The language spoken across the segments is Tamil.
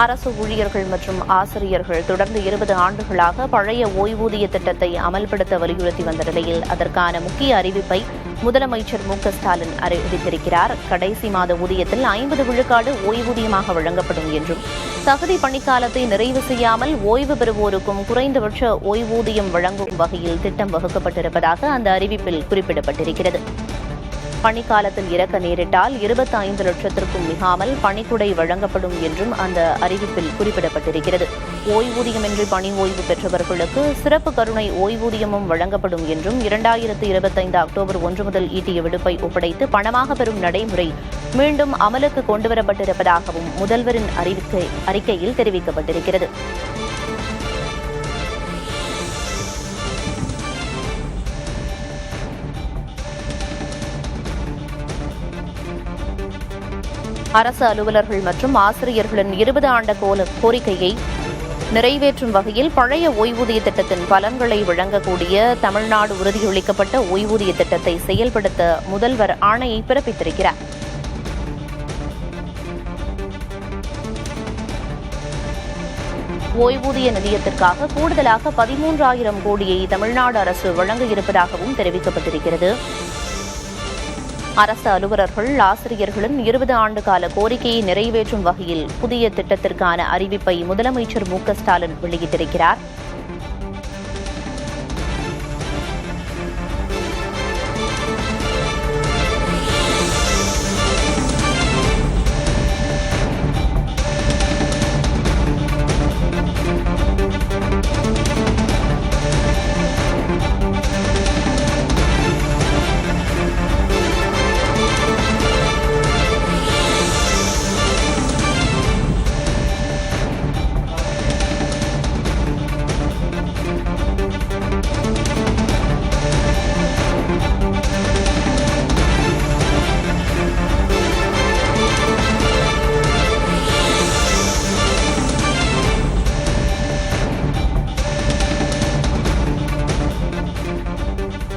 அரசு ஊழியர்கள் மற்றும் ஆசிரியர்கள் தொடர்ந்து 20 ஆண்டுகளாக பழைய ஓய்வூதிய திட்டத்தை அமல்படுத்த வலியுறுத்தி வந்த நிலையில் அதற்கான முக்கிய அறிவிப்பை முதலமைச்சர் மு.க.ஸ்டாலின் அறிவித்திருக்கிறார். கடைசி மாத ஊதியத்தில் 50 விழுக்காடு ஓய்வூதியமாக வழங்கப்படும் என்றும், தகுதி பணிக்காலத்தை நிறைவு செய்யாமல் ஓய்வு பெறுவோருக்கும் குறைந்தபட்ச ஓய்வூதியம் வழங்கும் வகையில் திட்டம் வகுக்கப்பட்டிருப்பதாக அந்த அறிவிப்பில் குறிப்பிடப்பட்டிருக்கிறது. பணிக்காலத்தில் இறக்க நேரிட்டால் 25 லட்சத்திற்கும் மிகாமல் பணிக்குடை வழங்கப்படும் என்றும் அந்த அறிவிப்பில் குறிப்பிடப்பட்டிருக்கிறது. ஓய்வூதியமின்றி பணி ஓய்வு பெற்றவர்களுக்கு சிறப்பு கருணை ஓய்வூதியமும் வழங்கப்படும் என்றும், 2025 அக்டோபர் 1 முதல் ஈட்டிய விடுப்பை ஒப்படைத்து பணமாக பெறும் நடைமுறை மீண்டும் அமலுக்கு கொண்டுவரப்பட்டிருப்பதாகவும் முதல்வரின் அறிக்கையில் தெரிவிக்கப்பட்டிருக்கிறது. அரசு அலுவலர்கள் மற்றும் ஆசிரியர்களின் 20 ஆண்டு கோரிக்கையை நிறைவேற்றும் வகையில் பழைய ஓய்வூதிய திட்டத்தின் பலன்களை வழங்கக்கூடிய தமிழ்நாடு உறுதியளிக்கப்பட்ட ஓய்வூதிய திட்டத்தை செயல்படுத்த முதல்வர் ஆணையை பிறப்பித்திருக்கிறார். ஓய்வூதிய நிதியத்திற்காக கூடுதலாக 13,000 கோடியை தமிழ்நாடு அரசு வழங்க இருப்பதாகவும் தெரிவிக்கப்பட்டிருக்கிறது. அரசு அலுவலர்கள், ஆசிரியர்களின் 20 ஆண்டு கால கோரிக்கையை நிறைவேற்றும் வகையில் புதிய திட்டத்திற்கான அறிவிப்பை முதலமைச்சர் மு.க.ஸ்டாலின் வெளியிட்டிருக்கிறார்.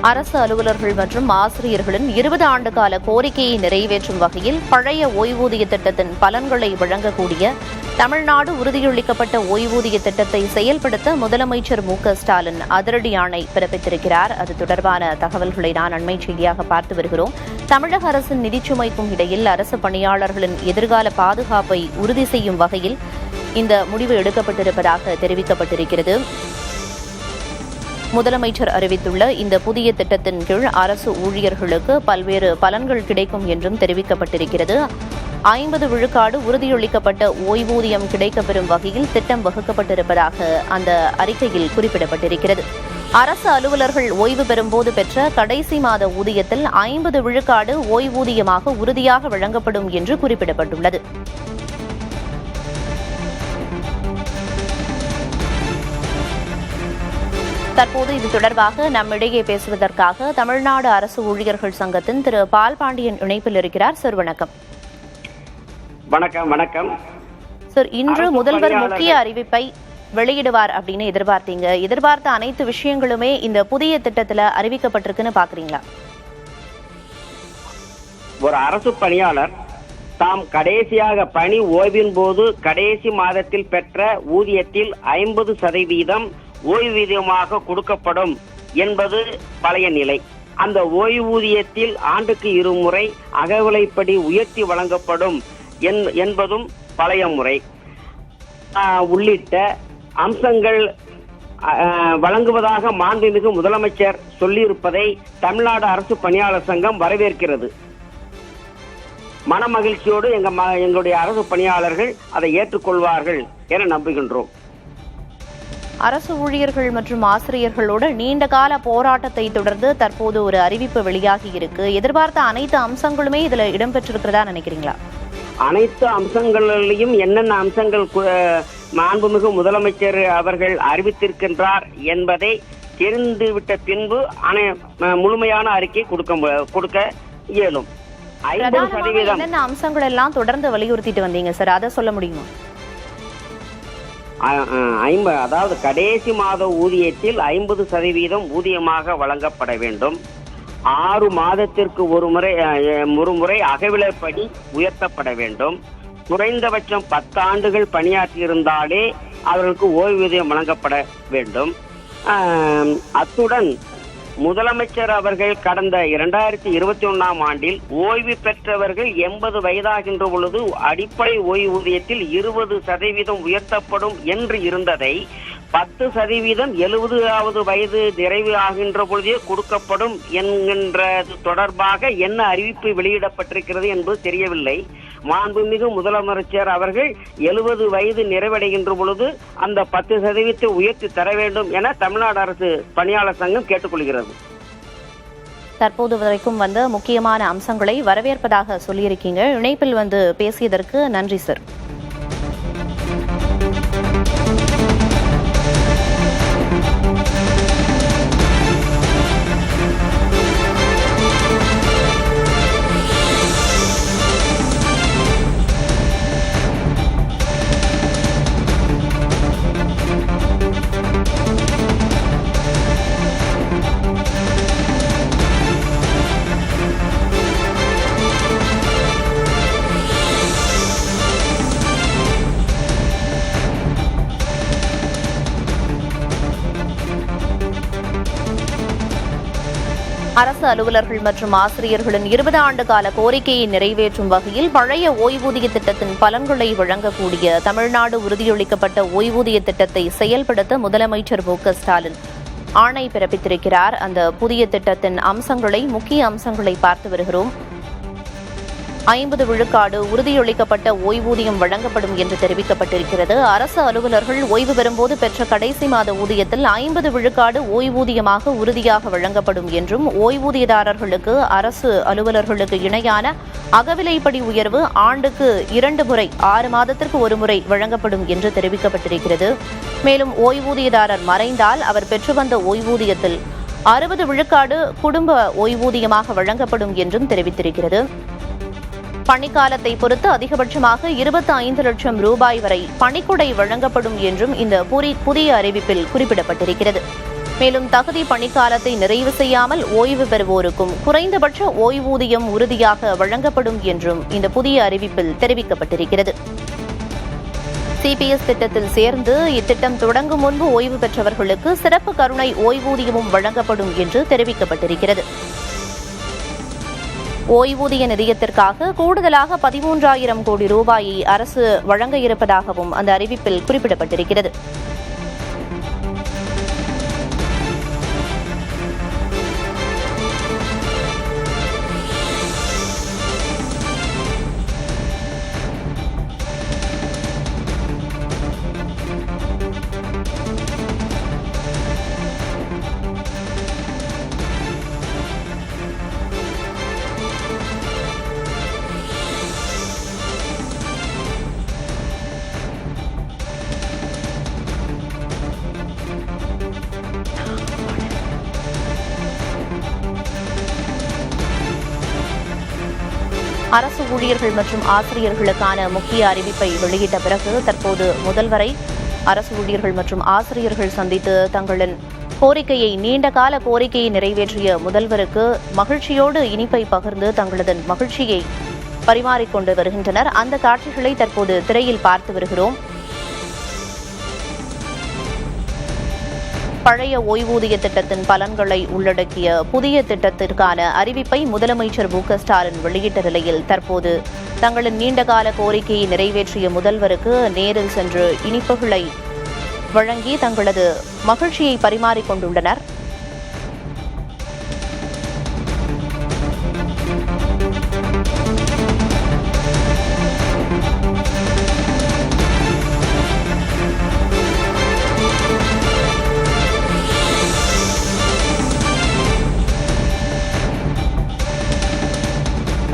அரசு அலுவலர்கள் மற்றும் ஆசிரியர்களின் 20 ஆண்டு கால கோரிக்கையை நிறைவேற்றும் வகையில் பழைய ஓய்வூதிய திட்டத்தின் பலன்களை வழங்கக்கூடிய தமிழ்நாடு உறுதியளிக்கப்பட்ட ஓய்வூதிய திட்டத்தை செயல்படுத்த முதலமைச்சர் மு.க.ஸ்டாலின் அதிரடி ஆணை பிறப்பித்திருக்கிறார். அது தொடர்பான தகவல்களை நான் அண்மை செய்தியாக பார்த்து வருகிறோம். தமிழக அரசின் நிதிச்சுமைக்கும் இடையில் அரசு பணியாளர்களின் எதிர்கால பாதுகாப்பை உறுதி செய்யும் வகையில் இந்த முடிவு எடுக்கப்பட்டிருப்பதாக தெரிவிக்கப்பட்டிருக்கிறது. முதலமைச்சர் அறிவித்துள்ள இந்த புதிய திட்டத்தின் கீழ் அரசு ஊழியர்களுக்கு பல்வேறு பலன்கள் கிடைக்கும் என்றும் தெரிவிக்கப்பட்டிருக்கிறது. 50 விழுக்காடு உறுதியளிக்கப்பட்ட ஓய்வூதியம் கிடைக்கப்பெறும் வகையில் திட்டம் வகுக்கப்பட்டிருப்பதாக அந்த அறிக்கையில் குறிப்பிடப்பட்டிருக்கிறது. அரசு அலுவலர்கள் ஓய்வு பெறும்போது பெற்ற கடைசி மாத ஊதியத்தில் 50 விழுக்காடு ஓய்வூதியமாக உறுதியாக வழங்கப்படும் என்று குறிப்பிடப்பட்டுள்ளது. தற்போது இது தொடர்பாக நம்மிடையே பேசுவதற்காக தமிழ்நாடு அரசு ஊழியர்கள் சங்கத்தின் திரு பால் பாண்டியன் இணைப்பில் இருக்கிறார். சார் வணக்கம். வணக்கம். வணக்கம் சார். இன்று முதல்வர் முக்கிய அறிவிப்பை வெளியிடுவார் அப்படின்னு எதிர்பார்த்தீங்க. எதிர்பார்த்த அனைத்து விஷயங்களுமே இந்த புதிய திட்டத்துல அறிவிக்கப்பட்டிருக்குன்னு பாக்குறீங்களா? ஒரு அரசு பணியாளர் தாம் கடைசியாக பணி ஓய்வின் போது கடைசி மாதத்தில் பெற்ற ஊதியத்தில் 50% ஓய்வூதியமாக கொடுக்கப்படும் என்பது பழைய நிலை. அந்த ஓய்வூதியத்தில் ஆண்டுக்கு 2 முறை அகவிலைப்படி உயர்த்தி வழங்கப்படும் என்பதும் பழைய முறை உள்ளிட்ட அம்சங்கள் வழங்குவதாக மாண்புமிகு முதலமைச்சர் சொல்லியிருப்பதை தமிழ்நாடு அரசு பணியாளர் சங்கம் வரவேற்கிறது. மனமகிழ்ச்சியோடு எங்களுடைய அரசு பணியாளர்கள் அதை ஏற்றுக்கொள்வார்கள் என நம்புகின்றோம். அரசு ஊழியர்கள் மற்றும் ஆசிரியர்களோட நீண்ட கால போராட்டத்தை தொடர்ந்து தற்போது ஒரு அறிவிப்பு வெளியாகி இருக்கு. எதிர்பார்த்த அனைத்து அம்சங்களுமே இதுல இடம்பெற்றிருக்கிறதா நினைக்கிறீங்களா? அனைத்து அம்சங்களிலும் என்னென்ன அம்சங்கள் மாண்புமிகு முதலமைச்சர் அவர்கள் அறிவித்திருக்கின்றார் என்பதை தெரிந்துவிட்ட பின்பு முழுமையான அறிக்கை கொடுக்க இயலும். 50% என்னென்ன அம்சங்கள் எல்லாம் தொடர்ந்து வலியுறுத்திட்டு வந்தீங்க சார், அதை சொல்ல முடியுமா? அதாவது கடைசி மாத ஊதியத்தில் 50% ஊதியமாக வழங்கப்பட வேண்டும். 6 மாதத்திற்கு ஒரு முறை அகவிலைப்படி உயர்த்தப்பட வேண்டும். குறைந்தபட்சம் 10 ஆண்டுகள் பணியாற்றியிருந்தாலே அவர்களுக்கு ஓய்வூதியம் வழங்கப்பட வேண்டும். அத்துடன் முதலமைச்சர் அவர்கள் கடந்த 2021ஆம் ஆண்டில் ஓய்வு பெற்றவர்கள் 80 வயதாகின்ற பொழுது அடிப்படை ஓய்வூதியத்தில் 20% உயர்த்தப்படும் என்று இருந்ததை 10% 70வது வயது நிறைவு ஆகின்ற பொழுதே கொடுக்கப்படும் என்கின்றது தொடர்பாக என்ன அறிவிப்பு வெளியிடப்பட்டிருக்கிறது என்பது தெரியவில்லை. மாண்புமிகு முதலமைச்சர் அவர்கள் 70 வயது நிறைவடைகின்ற பொழுது அந்த 10% உயர்த்தி தர வேண்டும் என தமிழ்நாடு அரசு பணியாளர் சங்கம் கேட்டுக்கொள்கிறது. தற்போது வரைக்கும் வந்த முக்கியமான அம்சங்களை வரவேற்பதாக சொல்லியிருக்கீங்க. இணைப்பில் வந்து பேசியதற்கு நன்றி சார். அரசு அலுவலர்கள் மற்றும் ஆசிரியர்களின் 20 ஆண்டு கால கோரிக்கையை நிறைவேற்றும் வகையில் பழைய ஓய்வூதிய திட்டத்தின் பலன்களை வழங்கக்கூடிய தமிழ்நாடு உறுதியளிக்கப்பட்ட ஓய்வூதிய திட்டத்தை செயல்படுத்த முதலமைச்சர் மு.க.ஸ்டாலின் ஆணை பிறப்பித்திருக்கிறார். அந்த புதிய திட்டத்தின் முக்கிய அம்சங்களை பார்த்து வருகிறோம். 50 விழுக்காடு உறுதியளிக்கப்பட்ட ஓய்வூதியம் வழங்கப்படும் என்று தெரிவிக்கப்பட்டிருக்கிறது. அரசு அலுவலர்கள் ஓய்வு பெறும்போது பெற்ற கடைசி மாத ஊதியத்தில் 50 விழுக்காடு ஓய்வூதியமாக உறுதியாக வழங்கப்படும் என்றும், ஓய்வூதியதாரர்களுக்கு அரசு அலுவலர்களுக்கு இணையான அகவிலைப்படி உயர்வு ஆண்டுக்கு 2 முறை 6 மாதத்திற்கு ஒரு முறை வழங்கப்படும் என்று தெரிவிக்கப்பட்டிருக்கிறது. மேலும் ஓய்வூதியதாரர் மறைந்தால் அவர் பெற்று வந்த ஓய்வூதியத்தில் 60 விழுக்காடு குடும்ப ஓய்வூதியமாக வழங்கப்படும் என்றும் தெரிவித்திருக்கிறது. பணிக்காலத்தை பொறுத்து அதிகபட்சமாக 25 லட்சம் ரூபாய் வரை பணிக்கொடை வழங்கப்படும் என்றும் இந்த புதிய அறிவிப்பில் குறிப்பிடப்பட்டிருக்கிறது. மேலும் தகுதி பணிக்காலத்தை நிறைவு செய்யாமல் ஓய்வு பெறுவோருக்கும் குறைந்தபட்ச ஓய்வூதியம் உறுதியாக வழங்கப்படும் என்றும் இந்த புதிய அறிவிப்பில் தெரிவிக்கப்பட்டிருக்கிறது. சிபிஎஸ் திட்டத்தில் சேர்ந்து இத்திட்டம் தொடங்கும் முன்பு ஓய்வு பெற்றவர்களுக்கு சிறப்பு கருணை ஓய்வூதியமும் வழங்கப்படும் என்று தெரிவிக்கப்பட்டிருக்கிறது. ஓய்வூதிய நிதியத்திற்காக கூடுதலாக 13,000 கோடி ரூபாயை அரசு வழங்க இருப்பதாகவும் அந்த அறிவிப்பில் குறிப்பிடப்பட்டிருக்கிறது. அரசு ஊழியர்கள் மற்றும் ஆசிரியர்களுக்கான முக்கிய அறிவிப்பை வெளியிட்ட பிறகு தற்போது முதல்வரை அரசு ஊழியர்கள் மற்றும் ஆசிரியர்கள் சந்தித்து தங்களின் நீண்டகால கோரிக்கையை நிறைவேற்றிய முதல்வருக்கு மகிழ்ச்சியோடு இனிப்பை பகிர்ந்து தங்களது மகிழ்ச்சியை பரிமாறிக்கொண்டு வருகின்றனர். அந்த காட்சிகளை தற்போது திரையில் பார்த்து வருகிறோம். பழைய ஓய்வூதிய திட்டத்தின் பலன்களை உள்ளடக்கிய புதிய திட்டத்திற்கான அறிவிப்பை முதலமைச்சர் மு.க.ஸ்டாலின் வெளியிட்ட நிலையில் தற்போது தங்களின் நீண்டகால கோரிக்கையை நிறைவேற்றிய முதல்வருக்கு நேரில் சென்று இனிப்புகளை வழங்கி தங்களது மகிழ்ச்சியை பரிமாறிக்கொண்டுள்ளனர்.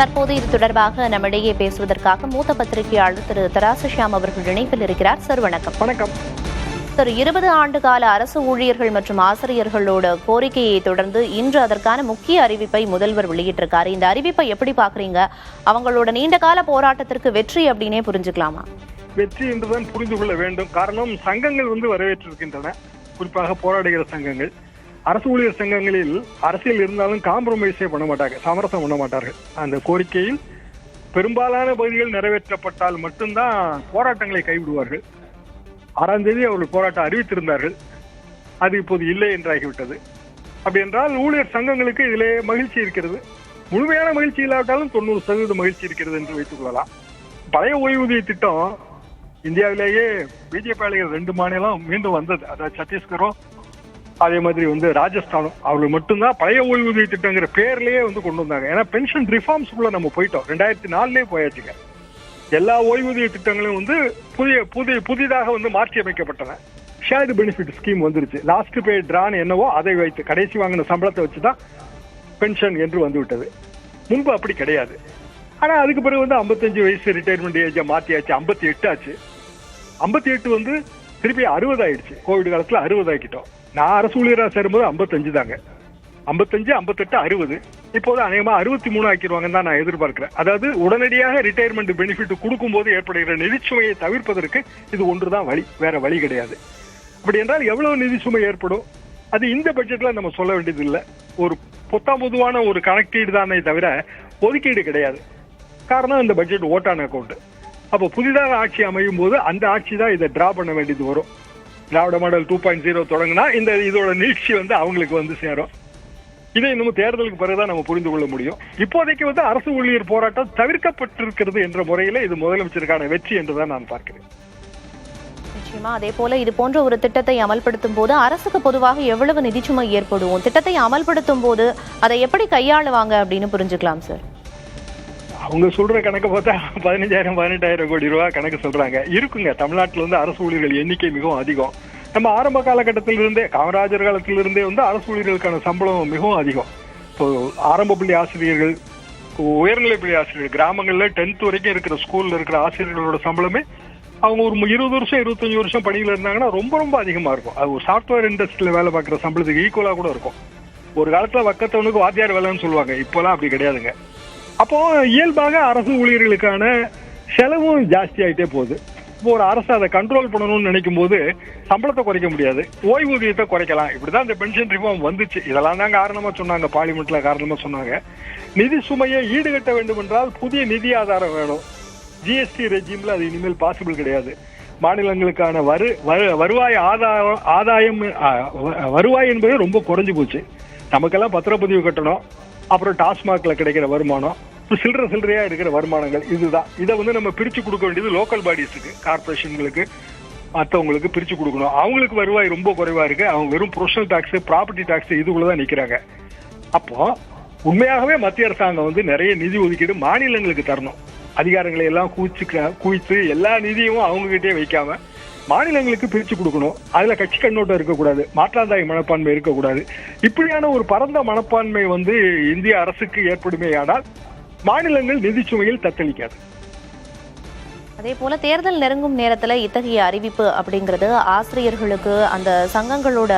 தற்போது இது தொடர்பாக நம்மிடையே பேசுவதற்காக மூத்த பத்திரிகையாளர் திரு தராசுஷியாம் அவர்கள் இணைப்பில் இருக்கிறார். சார் வணக்கம். வணக்கம் சார். 20 ஆண்டு கால அரசு ஊழியர்கள் மற்றும் ஆசிரியர்களோட கோரிக்கையை தொடர்ந்து இன்று அதற்கான முக்கிய அறிவிப்பை முதல்வர் வெளியிட்டிருக்காரு. இந்த அறிவிப்பை எப்படி பாக்குறீங்க? அவங்களோட நீண்டகால போராட்டத்திற்கு வெற்றி அப்படின்னே புரிஞ்சுக்கலாமா? வெற்றி என்றுதான் புரிந்து கொள்ள வேண்டும். காரணம், சங்கங்கள் வரவேற்றிருக்கின்றன. குறிப்பாக போராடுகிற சங்கங்கள். அரசு ஊழியர் சங்கங்களில் அரசியல் இருந்தாலும் காம்ப்ரமைஸே பண்ண மாட்டாங்க, சமரசம் பண்ண மாட்டார்கள். அந்த கோரிக்கையில் பெரும்பாலான பகுதிகள் நிறைவேற்றப்பட்டால் மட்டும்தான் போராட்டங்களை கைவிடுவார்கள். 6ஆம் தேதி அவர்கள் போராட்டம் அறிவித்திருந்தார்கள். அது இப்போது இல்லை என்றாகிவிட்டது. அப்படி என்றால் ஊழியர் சங்கங்களுக்கு இதிலே மகிழ்ச்சி இருக்கிறது. முழுமையான மகிழ்ச்சி இல்லாவிட்டாலும் 90% மகிழ்ச்சி இருக்கிறது என்று வைத்துக் கொள்ளலாம். பழைய ஓய்வூதிய திட்டம் இந்தியாவிலேயே பிஜேபி ஆளுகள் 2 மாநிலம் மீண்டும் வந்தது. அதாவது சத்தீஸ்கரும் அதே மாதிரி ராஜஸ்தானும் அவர்கள் மட்டும்தான் பழைய ஓய்வூதிய திட்டங்கிற பேர்லயே கொண்டு வந்தாங்க. ஏன்னா பென்ஷன் ரிஃபார்ம்ஸ்குள்ள நம்ம போயிட்டோம். 2004 போயாச்சுங்க. எல்லா ஓய்வூதிய திட்டங்களும் புதிதாக மாற்றி அமைக்கப்பட்டன. ஷேர்டு பெனிஃபிட் ஸ்கீம் வந்துருச்சு. லாஸ்ட் பே டிரான் என்னவோ அதை வைத்து கடைசி வாங்கின சம்பளத்தை வச்சுதான் பென்ஷன் என்று வந்துவிட்டது. முன்பு அப்படி கிடையாது. ஆனா அதுக்கு பிறகு 55 வயசு ரிட்டையர்மெண்ட் ஏஜை மாத்தியாச்சு. 58 ஆச்சு. 58 திருப்பி 60 ஆயிடுச்சு. கோவிட் காலத்துல 60 ஆக்கிட்டோம். நான் அரசு ஊழியராக சேரும்போது 55 தாங்க. 55, 58, 60. இப்போது அநேகமா 63 ஆக்கிடுவாங்கன்னு தான் நான் எதிர்பார்க்கிறேன். அதாவது உடனடியாக ரிட்டையர்மெண்ட் பெனிஃபிட் கொடுக்கும் போது ஏற்படுகிற நிதிச்சுமையை தவிர்ப்பதற்கு இது ஒன்றுதான் வழி, வேற வழி கிடையாது. அப்படி என்றால் எவ்வளவு நிதிச்சுமை ஏற்படும் அது இந்த பட்ஜெட்ல நம்ம சொல்ல வேண்டியது இல்லை. ஒரு பொதுவான ஒரு கணக்கீடு தானே தவிர ஒதுக்கீடு கிடையாது. காரணம் இந்த பட்ஜெட் ஓட்டான அக்கௌண்ட். அப்போ புதிதாக ஆட்சி அமையும் போது அந்த ஆட்சி தான் இதை டிரா பண்ண வேண்டியது வரும். திராவிட மாடல் 2.0 தொடங்கினா இதோட நீட்சி அவங்களுக்கு சேரும். இதை இன்னும் தேர்தலுக்கு பிறகுதான் நம்ம புரிந்து கொள்ள முடியும். இப்போதைக்கு அரசு ஊழியர் போராட்டம் தவிர்க்கப்பட்டிருக்கிறது என்ற முறையில இது முதலமைச்சருக்கான வெற்றி என்றுதான் நான் பார்க்கிறேன். நிச்சயமா அதே போல இது போன்ற ஒரு திட்டத்தை அமல்படுத்தும் போது அரசுக்கு பொதுவாக எவ்வளவு நிதிச்சுமை ஏற்படும், திட்டத்தை அமல்படுத்தும் போது அதை எப்படி கையாளுவாங்க அப்படின்னு புரிஞ்சுக்கலாம் சார். அவங்க சொல்ற கணக்கு பார்த்தா 15,000 18,000 கோடி ரூபாய் கணக்கு சொல்றாங்க. இருக்குங்க. தமிழ்நாட்டில் அரசு ஊழியர்கள் எண்ணிக்கை மிகவும் அதிகம். நம்ம ஆரம்ப காலகட்டத்திலிருந்தே காமராஜர் காலத்திலிருந்தே அரசு ஊழியர்களுக்கான சம்பளம் மிகவும் அதிகம். இப்போ ஆரம்ப பள்ளி ஆசிரியர்கள், உயர்நிலைப்பள்ளி ஆசிரியர்கள், கிராமங்கள்ல 10th வரைக்கும் இருக்கிற ஸ்கூல்ல இருக்கிற ஆசிரியர்களோட சம்பளமே அவங்க ஒரு 20 வருஷம் 25 வருஷம் பணியில இருந்தாங்கன்னா ரொம்ப ரொம்ப அதிகமா இருக்கும். அது ஒரு சாஃப்ட்வேர் இண்டஸ்ட்ரியில வேலை பார்க்குற சம்பளத்துக்கு ஈக்குவலா கூட இருக்கும். ஒரு காலத்துல வக்கத்தவனுக்கு வாத்தியார் வேலைன்னு சொல்லுவாங்க. இப்போலாம் அப்படி கிடையாதுங்க. அப்போ இயல்பாக அரசு ஊழியர்களுக்கான செலவும் ஜாஸ்தி ஆகிட்டே போகுது. இப்போ ஒரு அரசு அதை கண்ட்ரோல் பண்ணணும்னு நினைக்கும் போது சம்பளத்தை குறைக்க முடியாது, ஓய்வூதியத்தை குறைக்கலாம். இப்படிதான் இந்த பென்ஷன் ரிஃபார்ம் வந்துச்சு. இதெல்லாம் தான் காரணமா சொன்னாங்க, பார்லிமெண்ட்ல காரணமா சொன்னாங்க. நிதி சுமையை ஈடுகட்ட வேண்டும் என்றால் புதிய நிதி ஆதாரம் வேணும். ஜிஎஸ்டி ரெஜிம்ல அது இனிமேல் பாசிபிள் கிடையாது. மாநிலங்களுக்கான வருவாய் ஆதாயம் வருவாய் என்பது ரொம்ப குறைஞ்சு போச்சு. நமக்கெல்லாம் பத்திரப்பதிவு கட்டணும், அப்புறம் டாஸ்மாக்ல கிடைக்கிற வருமானம், சில்லறையா இருக்கிற வருமானங்கள், இதுதான். இதை நம்ம பிரிச்சு கொடுக்க வேண்டியது லோக்கல் பாடிஸுக்கு, கார்பரேஷன்களுக்கு, மற்றவங்களுக்கு பிரிச்சு கொடுக்கணும். அவங்களுக்கு வருவாய் ரொம்ப குறைவா இருக்கு. அவங்க வெறும் ப்ரொஃபஷனல் டாக்ஸ், ப்ராப்பர்ட்டி டாக்ஸ் இதுக்குள்ளதான் நிக்கிறாங்க. அப்போ உண்மையாகவே மத்திய அரசாங்கம் நிறைய நிதி ஒதுக்கீடு மாநிலங்களுக்கு தரணும். அதிகாரங்களை எல்லாம் குவித்து எல்லா நிதியும் அவங்க கிட்டே வைக்காம மாநிலங்களுக்கு பிரிச்சு கொடுக்கணும். அதுல கட்சி கண்ணோட்டம் இருக்கக்கூடாது, மாற்றாந்தாய் மனப்பான்மை இருக்கக்கூடாது. இப்படியான ஒரு பரந்த மனப்பான்மை இந்திய அரசுக்கு ஏற்படுமேயானால் மாநிலங்கள் நிதி சுமையில் தத்தளிக்காது. அதே போல தேர்தல் நெருங்கும் நேரத்துல இத்தகைய அறிவிப்பு அப்படிங்கிறது ஆசிரியர்களுக்கு அந்த சங்கங்களோட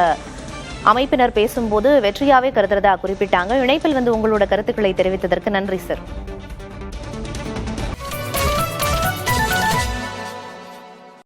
அமைப்பினர் பேசும்போது வெற்றியாவே கருதுறதா குறிப்பிட்டாங்க. இணைப்பில் உங்களோட கருத்துக்களை தெரிவித்ததற்கு நன்றி சார்.